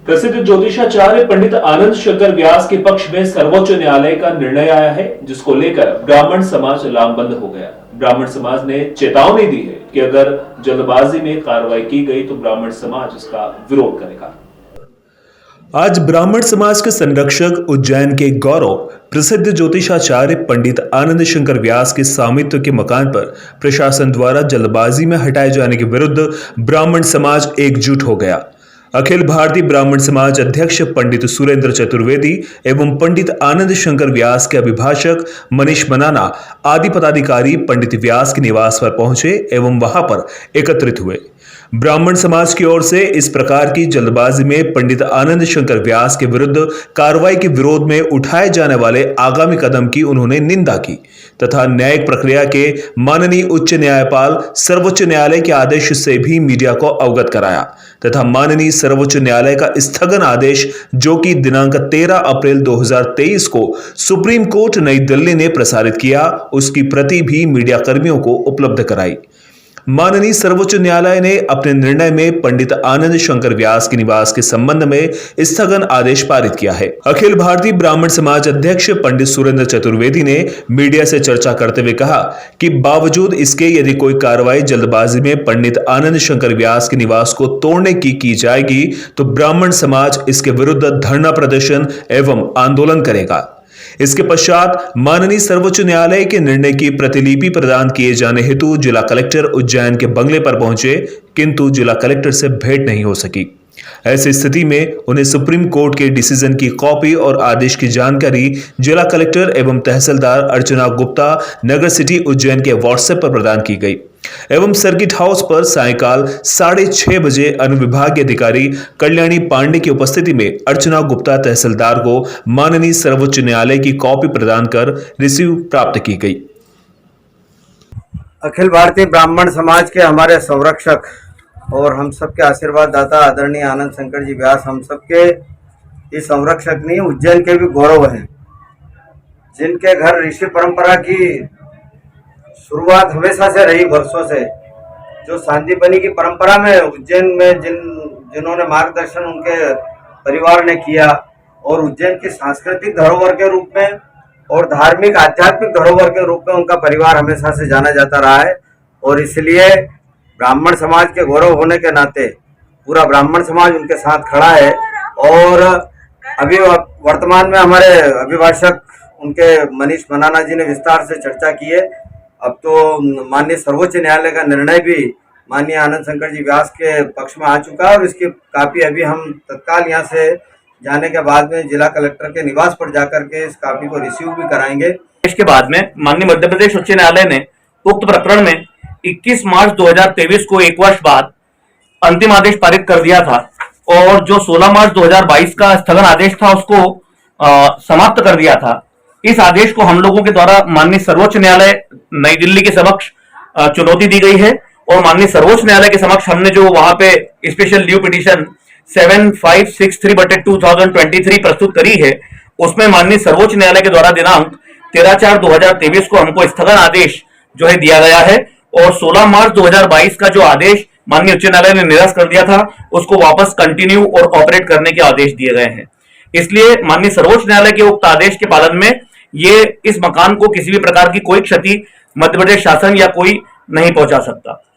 प्रसिद्ध ज्योतिषाचार्य पंडित आनंद शंकर व्यास के पक्ष में सर्वोच्च न्यायालय का निर्णय आया है, जिसको लेकर ब्राह्मण समाज लामबंद हो गया। ब्राह्मण समाज ने चेतावनी दी है कि अगर जल्दबाजी में कार्रवाई की गई तो ब्राह्मण समाज इसका विरोध करेगा। आज ब्राह्मण समाज के संरक्षक उज्जैन के गौरव प्रसिद्ध ज्योतिषाचार्य पंडित आनंद शंकर व्यास के स्वामित्व के मकान पर प्रशासन द्वारा जल्दबाजी में हटाए जाने के विरुद्ध ब्राह्मण समाज एकजुट हो गया। अखिल भारतीय ब्राह्मण समाज अध्यक्ष पंडित सुरेंद्र चतुर्वेदी एवं पंडित आनंद शंकर व्यास के अभिभाषक मनीष मनाना आदि पदाधिकारी पंडित व्यास के निवास पर पहुंचे एवं वहां पर एकत्रित हुए। ब्राह्मण समाज की ओर से इस प्रकार की जल्दबाजी में पंडित आनंद शंकर व्यास के विरुद्ध कार्रवाई के विरोध में उठाए जाने वाले आगामी कदम की उन्होंने निंदा की तथा न्यायिक प्रक्रिया के माननीय उच्च न्यायपाल सर्वोच्च न्यायालय के आदेश से भी मीडिया को अवगत कराया तथा माननीय सर्वोच्च न्यायालय का स्थगन आदेश जो कि दिनांक 13 अप्रैल 2023 को सुप्रीम कोर्ट नई दिल्ली ने प्रसारित किया, उसकी प्रति भी मीडिया कर्मियों को उपलब्ध कराई। माननीय सर्वोच्च न्यायालय ने अपने निर्णय में पंडित आनंद शंकर व्यास के निवास के संबंध में स्थगन आदेश पारित किया है। अखिल भारतीय ब्राह्मण समाज अध्यक्ष पंडित सुरेंद्र चतुर्वेदी ने मीडिया से चर्चा करते हुए कहा कि बावजूद इसके यदि कोई कार्रवाई जल्दबाजी में पंडित आनंद शंकर व्यास के निवास को तोड़ने की जाएगी तो ब्राह्मण समाज इसके विरुद्ध धरना प्रदर्शन एवं आंदोलन करेगा। इसके पश्चात माननीय सर्वोच्च न्यायालय के निर्णय की प्रतिलिपि प्रदान किए जाने हेतु जिला कलेक्टर उज्जैन के बंगले पर पहुंचे, किंतु जिला कलेक्टर से भेंट नहीं हो सकी। ऐसी स्थिति में उन्हें सुप्रीम कोर्ट के डिसीजन की कॉपी और आदेश की जानकारी जिला कलेक्टर एवं तहसीलदार अर्चना गुप्ता नगर सिटी उज्जैन के व्हाट्सएप पर प्रदान की गई एवं सर्किट हाउस पर सायंकाल 6:30 बजे अनुविभागीय अधिकारी कल्याणी पांडे की उपस्थिति में अर्चना गुप्ता तहसीलदार को माननीय सर्वोच्च न्यायालय की कॉपी प्रदान कर रिसीव प्राप्त की गई। अखिल भारतीय ब्राह्मण समाज के हमारे संरक्षक और हम सबके आशीर्वाद दाता आदरणीय आनंद शंकर जी व्यास हम सबके ये संरक्षक नहीं, उज्जैन के भी गौरव हैं, जिनके घर ऋषि परंपरा की शुरुआत हमेशा से रही, वर्षों से जो सांदीपनी की परंपरा में उज्जैन में जिन्होंने मार्गदर्शन उनके परिवार ने किया और उज्जैन की सांस्कृतिक धरोहर के रूप में और धार्मिक आध्यात्मिक धरोहर के रूप में उनका परिवार हमेशा से जाना जाता रहा है। और इसलिए ब्राह्मण समाज के गौरव होने के नाते पूरा ब्राह्मण समाज उनके साथ खड़ा है। और अभी वर्तमान में हमारे अभिभाषक उनके मनीष मनाना जी ने विस्तार से चर्चा की है। अब तो माननीय सर्वोच्च न्यायालय का निर्णय भी माननीय आनंद शंकर जी व्यास के पक्ष में आ चुका है और इसकी कापी अभी हम तत्काल यहाँ से जाने के बाद में जिला कलेक्टर के निवास पर जाकर के इस कापी को रिसीव भी कराएंगे। इसके बाद में माननीय मध्य प्रदेश उच्च न्यायालय ने उक्त प्रकरण में 21 मार्च 2023 को एक वर्ष बाद अंतिम आदेश पारित कर दिया था और जो 16 मार्च 2022 का स्थगन आदेश था उसको समाप्त कर दिया था। इस आदेश को हम लोगों के द्वारा माननीय सर्वोच्च न्यायालय नई दिल्ली के समक्ष चुनौती दी गई है और माननीय सर्वोच्च न्यायालय के समक्ष हमने जो वहां पे स्पेशल लीव पिटीशन 7563/2023 प्रस्तुत करी है, उसमें माननीय सर्वोच्च न्यायालय के द्वारा दिनांक 13/4/2023 को हमको स्थगन आदेश जो है दिया गया है और 16 मार्च 2022 का जो आदेश माननीय उच्च न्यायालय ने निरस्त कर दिया था उसको वापस कंटिन्यू और ऑपरेट करने के आदेश दिए गए हैं। इसलिए माननीय सर्वोच्च न्यायालय के उक्त आदेश के पालन में ये इस मकान को किसी भी प्रकार की कोई क्षति मध्य प्रदेश शासन या कोई नहीं पहुंचा सकता।